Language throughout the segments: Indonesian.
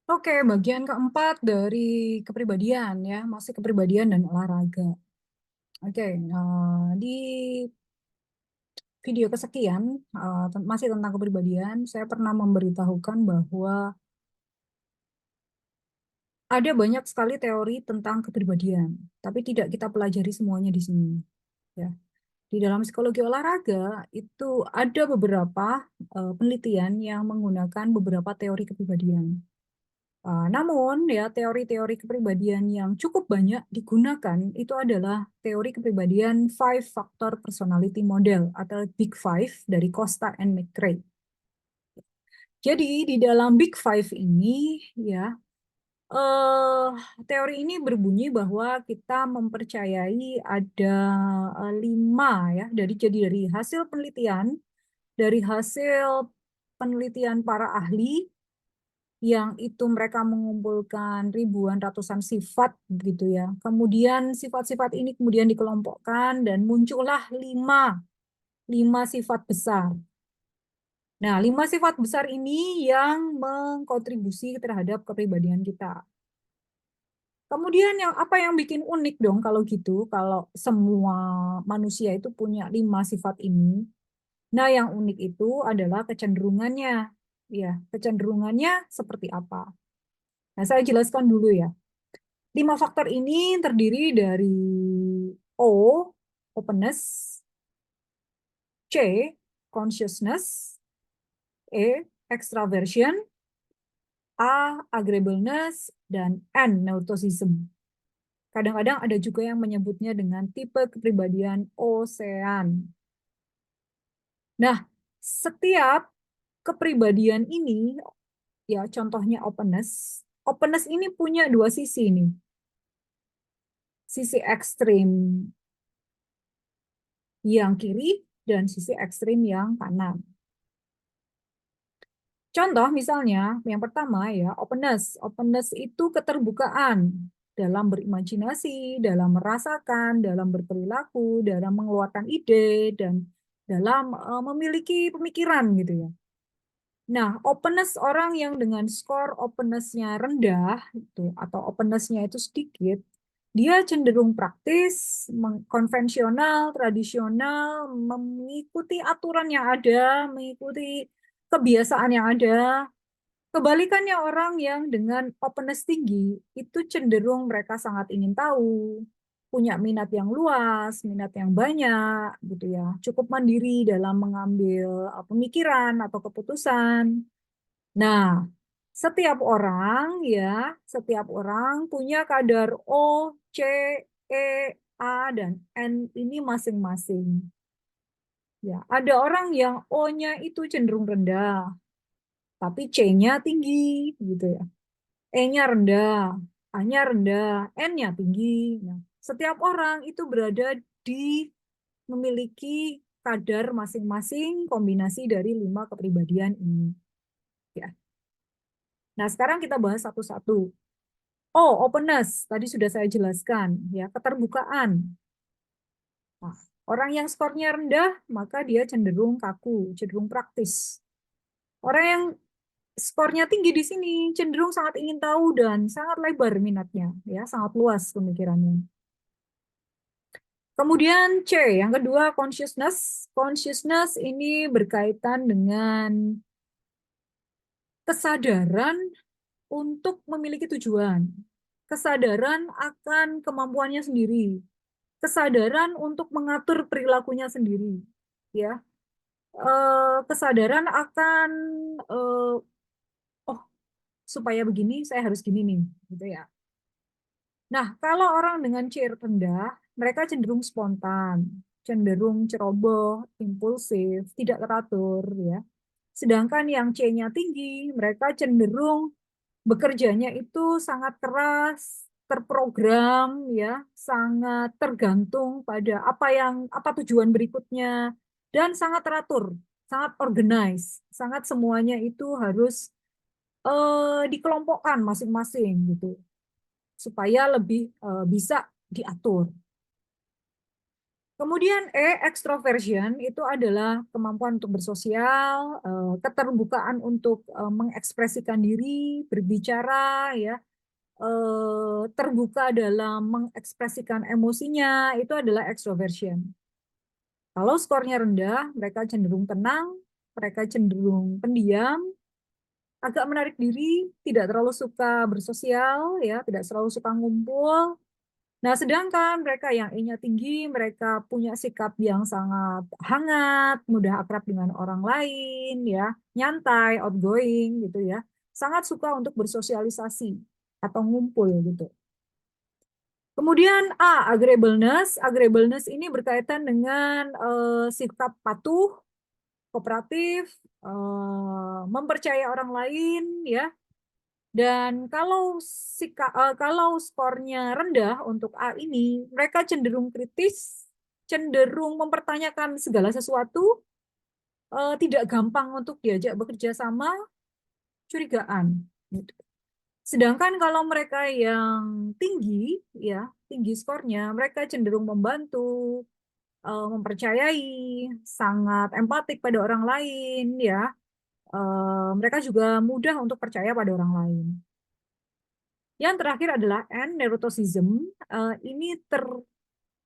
Oke, bagian keempat dari kepribadian ya, masih kepribadian dan olahraga. Oke, di video kesekian masih tentang kepribadian, saya pernah memberitahukan bahwa ada banyak sekali teori tentang kepribadian, tapi tidak kita pelajari semuanya di sini. Ya, di dalam psikologi olahraga itu ada beberapa penelitian yang menggunakan beberapa teori kepribadian. Namun ya teori-teori kepribadian yang cukup banyak digunakan itu adalah teori kepribadian Five Factor Personality Model atau Big Five dari Costa and McRae. Jadi di dalam Big Five ini ya eh, teori ini berbunyi bahwa kita mempercayai ada lima ya dari hasil penelitian para ahli yang itu mereka mengumpulkan ribuan ratusan sifat gitu ya. Kemudian sifat-sifat ini kemudian dikelompokkan dan muncullah lima sifat besar. Nah, lima sifat besar ini yang mengkontribusi terhadap kepribadian kita. Kemudian apa yang bikin unik dong kalau gitu, kalau semua manusia itu punya lima sifat ini. Nah, yang unik itu adalah kecenderungannya. Ya, kecenderungannya seperti apa? Nah, saya jelaskan dulu ya. Lima faktor ini terdiri dari O, openness, C, consciousness, E, extraversion, A, agreeableness, dan N, neuroticism. Kadang-kadang ada juga yang menyebutnya dengan tipe kepribadian osean. Nah, setiap kepribadian ini, ya contohnya openness, openness ini punya dua sisi nih. Sisi ekstrim yang kiri dan sisi ekstrim yang kanan. Contoh misalnya, yang pertama ya, openness. Openness itu keterbukaan dalam berimajinasi, dalam merasakan, dalam berperilaku, dalam mengeluarkan ide, dan dalam memiliki pemikiran gitu ya. Nah, openness orang yang dengan skor openness-nya rendah itu atau openness-nya itu sedikit, dia cenderung praktis, konvensional, tradisional, mengikuti aturan yang ada, mengikuti kebiasaan yang ada. Kebalikannya orang yang dengan openness tinggi, itu cenderung mereka sangat ingin tahu, punya minat yang luas, minat yang banyak, gitu ya. Cukup mandiri dalam mengambil pemikiran atau keputusan. Nah, setiap orang punya kadar O, C, E, A, dan N ini masing-masing. Ya, ada orang yang O-nya itu cenderung rendah, tapi C-nya tinggi, gitu ya. E-nya rendah, A-nya rendah, N-nya tinggi. Nah, setiap orang itu berada di memiliki kadar masing-masing kombinasi dari lima kepribadian ini. Ya. Nah, sekarang kita bahas satu-satu. Oh, openness. Tadi sudah saya jelaskan, ya, keterbukaan. Nah, orang yang skornya rendah, maka dia cenderung kaku, cenderung praktis. Orang yang skornya tinggi di sini cenderung sangat ingin tahu dan sangat lebar minatnya, ya, sangat luas pemikirannya. Kemudian C, yang kedua consciousness. Consciousness ini berkaitan dengan kesadaran untuk memiliki tujuan, kesadaran akan kemampuannya sendiri, kesadaran untuk mengatur perilakunya sendiri, ya. Kesadaran akan oh supaya begini saya harus gini nih, gitu ya. Nah, kalau orang dengan C rendah, mereka cenderung spontan, cenderung ceroboh, impulsif, tidak teratur, ya. Sedangkan yang C-nya tinggi, mereka cenderung bekerjanya itu sangat keras, terprogram, ya, sangat tergantung pada apa tujuan berikutnya, dan sangat teratur, sangat organize, sangat semuanya itu harus dikelompokkan masing-masing gitu supaya lebih bisa diatur. Kemudian extroversion itu adalah kemampuan untuk bersosial, keterbukaan untuk mengekspresikan diri, berbicara, ya, terbuka dalam mengekspresikan emosinya, itu adalah extroversion. Kalau skornya rendah, mereka cenderung tenang, mereka cenderung pendiam, agak menarik diri, tidak terlalu suka bersosial, ya, tidak selalu suka ngumpul. Nah, sedangkan mereka yang E-nya tinggi, mereka punya sikap yang sangat hangat, mudah akrab dengan orang lain, ya, nyantai, outgoing, gitu ya, sangat suka untuk bersosialisasi atau ngumpul gitu. Kemudian A, agreeableness. Agreeableness ini berkaitan dengan sikap patuh, kooperatif, mempercayai orang lain, ya. Dan kalau skornya rendah untuk A ini, mereka cenderung kritis, cenderung mempertanyakan segala sesuatu, tidak gampang untuk diajak bekerja sama, curigaan. Gitu. Sedangkan kalau mereka yang tinggi, ya tinggi skornya, mereka cenderung membantu, mempercayai, sangat empatik pada orang lain, ya. Mereka juga mudah untuk percaya pada orang lain. Yang terakhir adalah N, neuroticism. Ini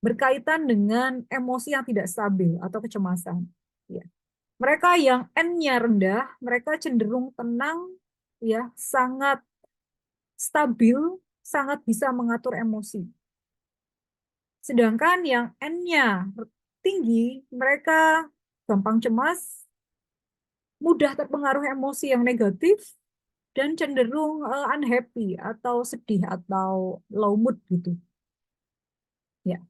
berkaitan dengan emosi yang tidak stabil atau kecemasan. Ya. Mereka yang N-nya rendah, mereka cenderung tenang, ya, sangat stabil, sangat bisa mengatur emosi. Sedangkan yang N-nya tinggi, mereka gampang cemas, mudah terpengaruh emosi yang negatif, dan cenderung unhappy atau sedih atau low mood gitu. Ya.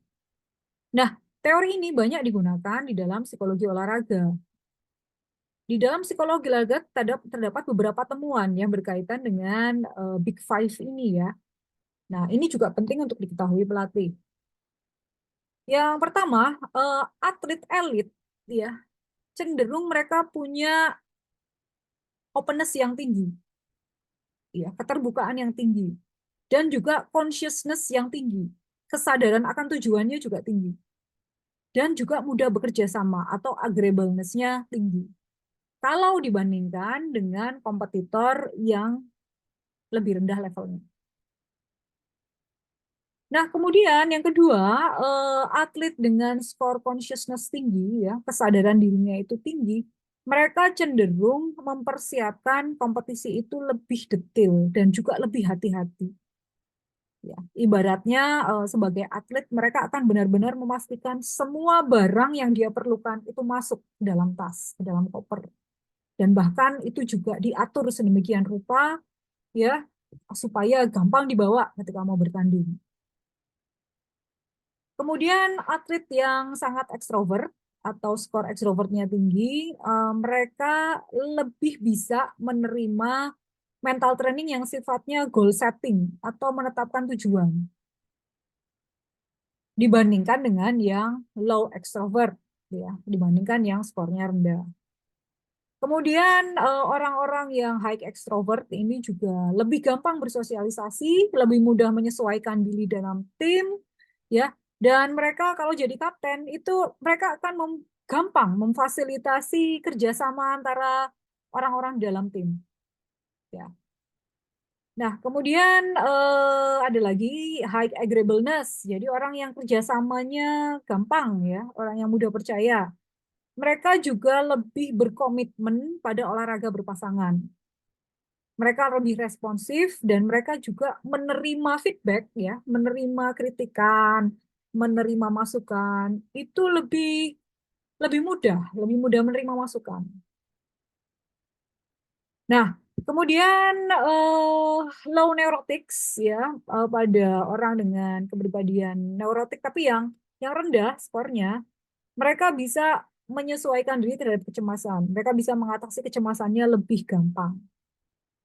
Nah, teori ini banyak digunakan di dalam psikologi olahraga. Di dalam psikologi olahraga terdapat beberapa temuan yang berkaitan dengan Big Five ini ya. Nah, ini juga penting untuk diketahui pelatih. Yang pertama, atlet elit ya, cenderung mereka punya openness yang tinggi, ya, keterbukaan yang tinggi, dan juga consciousness yang tinggi, kesadaran akan tujuannya juga tinggi, dan juga mudah bekerja sama atau agreeableness-nya tinggi. Kalau dibandingkan dengan kompetitor yang lebih rendah levelnya. Nah, kemudian yang kedua, atlet dengan skor consciousness tinggi, ya, kesadaran dirinya itu tinggi, mereka cenderung mempersiapkan kompetisi itu lebih detail dan juga lebih hati-hati. Ya, ibaratnya sebagai atlet mereka akan benar-benar memastikan semua barang yang dia perlukan itu masuk ke dalam tas, ke dalam koper. Dan bahkan itu juga diatur sedemikian rupa, ya, supaya gampang dibawa ketika mau bertanding. Kemudian atlet yang sangat ekstrovert atau skor ekstrovertnya tinggi, mereka lebih bisa menerima mental training yang sifatnya goal setting atau menetapkan tujuan dibandingkan dengan yang low extrovert, ya, dibandingkan yang skornya rendah. Kemudian orang-orang yang high extrovert ini juga lebih gampang bersosialisasi, lebih mudah menyesuaikan diri dalam tim, ya. Dan mereka kalau jadi kapten itu mereka akan gampang memfasilitasi kerjasama antara orang-orang dalam tim, ya. Nah, kemudian ada lagi high agreeableness, jadi orang yang kerjasamanya gampang, ya, orang yang mudah percaya. Mereka juga lebih berkomitmen pada olahraga berpasangan. Mereka lebih responsif dan mereka juga menerima feedback, ya, menerima kritikan, menerima masukan, itu lebih mudah menerima masukan. Nah, kemudian low neurotics ya, pada orang dengan kepribadian neurotik tapi yang rendah skornya, mereka bisa menyesuaikan diri terhadap kecemasan. Mereka bisa mengatasi kecemasannya lebih gampang.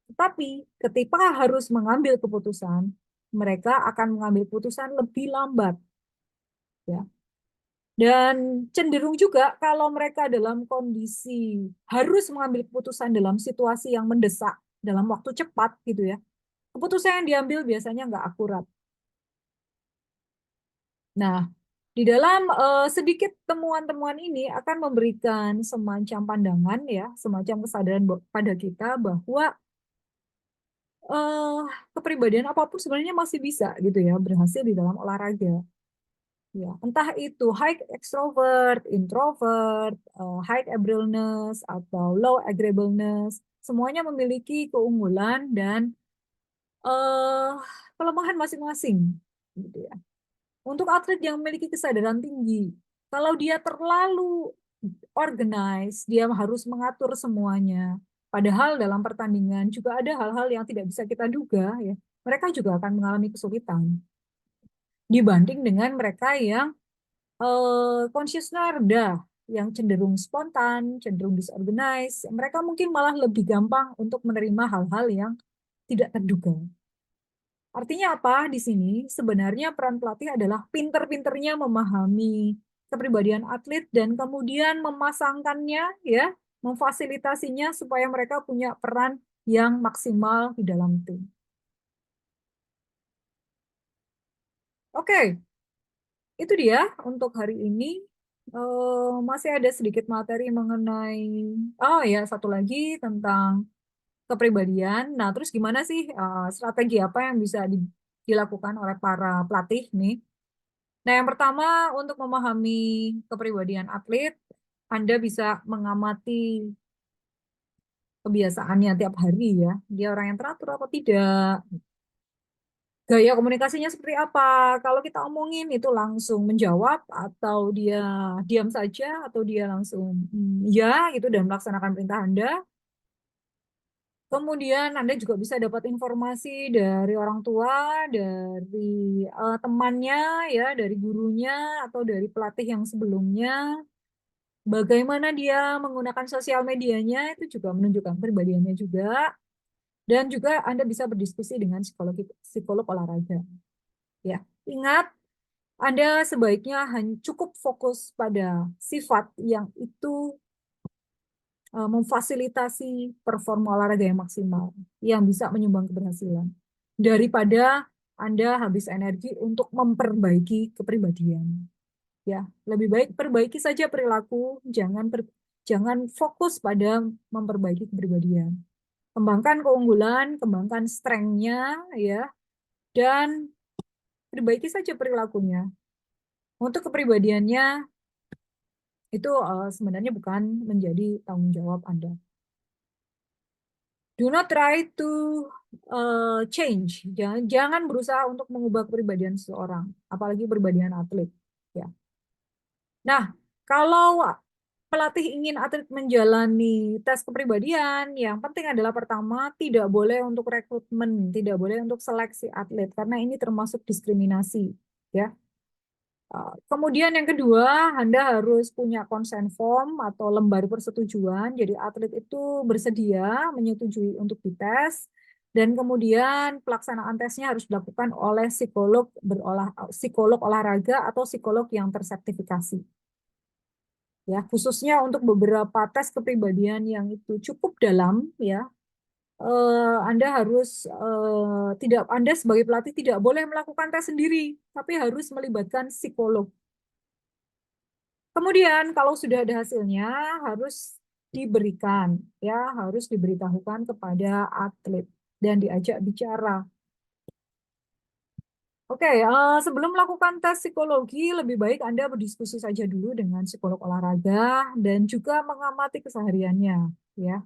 Tetapi ketika harus mengambil keputusan, mereka akan mengambil keputusan lebih lambat. Ya. Dan cenderung juga kalau mereka dalam kondisi harus mengambil keputusan dalam situasi yang mendesak, dalam waktu cepat gitu ya, keputusan yang diambil biasanya nggak akurat. Nah, Di dalam sedikit temuan-temuan ini akan memberikan semacam pandangan ya, semacam kesadaran pada kita bahwa eh, kepribadian apapun sebenarnya masih bisa gitu ya berhasil di dalam olahraga. Ya, entah itu high extrovert, introvert, high agreeableness atau low agreeableness, semuanya memiliki keunggulan dan eh kelemahan masing-masing gitu ya. Untuk atlet yang memiliki kesadaran tinggi, kalau dia terlalu organize, dia harus mengatur semuanya. Padahal dalam pertandingan juga ada hal-hal yang tidak bisa kita duga ya. Mereka juga akan mengalami kesulitan dibanding dengan mereka yang consciousnya rendah, yang cenderung spontan, cenderung disorganized. Mereka mungkin malah lebih gampang untuk menerima hal-hal yang tidak terduga. Artinya apa di sini? Sebenarnya peran pelatih adalah pinter-pinternya memahami kepribadian atlet dan kemudian memasangkannya, ya, memfasilitasinya supaya mereka punya peran yang maksimal di dalam tim. Oke, itu dia untuk hari ini. Masih ada sedikit materi mengenai, oh ya, satu lagi tentang kepribadian. Nah, terus gimana sih strategi apa yang bisa dilakukan oleh para pelatih nih? Nah, yang pertama untuk memahami kepribadian atlet, Anda bisa mengamati kebiasaannya tiap hari ya. Dia orang yang teratur atau tidak. Gaya komunikasinya seperti apa? Kalau kita omongin itu langsung menjawab atau dia diam saja atau dia langsung ya gitu dan melaksanakan perintah Anda. Kemudian Anda juga bisa dapat informasi dari orang tua, dari temannya ya, dari gurunya atau dari pelatih yang sebelumnya. Bagaimana dia menggunakan sosial medianya itu juga menunjukkan kepribadiannya juga. Dan juga Anda bisa berdiskusi dengan psikolog olahraga. Ya, ingat Anda sebaiknya hanya cukup fokus pada sifat yang itu memfasilitasi performa olahraga yang maksimal, yang bisa menyumbang keberhasilan. Daripada Anda habis energi untuk memperbaiki kepribadian. Ya, lebih baik perbaiki saja perilaku, jangan fokus pada memperbaiki kepribadian. Kembangkan keunggulan, kembangkan strength-nya, ya, dan perbaiki saja perilakunya. Untuk kepribadiannya itu sebenarnya bukan menjadi tanggung jawab Anda. Do not try to change. Jangan berusaha untuk mengubah kepribadian seseorang, apalagi kepribadian atlet. Ya. Nah, kalau pelatih ingin atlet menjalani tes kepribadian, yang penting adalah pertama, tidak boleh untuk rekrutmen, tidak boleh untuk seleksi atlet, karena ini termasuk diskriminasi. Ya. Kemudian yang kedua, Anda harus punya consent form atau lembar persetujuan. Jadi atlet itu bersedia menyetujui untuk dites. Dan kemudian pelaksanaan tesnya harus dilakukan oleh psikolog olahraga atau psikolog yang tersertifikasi. Ya, khususnya untuk beberapa tes kepribadian yang itu cukup dalam, ya, Anda harus tidak Anda sebagai pelatih tidak boleh melakukan tes sendiri, tapi harus melibatkan psikolog. Kemudian kalau sudah ada hasilnya harus diberikan, ya, harus diberitahukan kepada atlet dan diajak bicara. Oke, sebelum melakukan tes psikologi, lebih baik Anda berdiskusi saja dulu dengan psikolog olahraga dan juga mengamati kesehariannya, ya.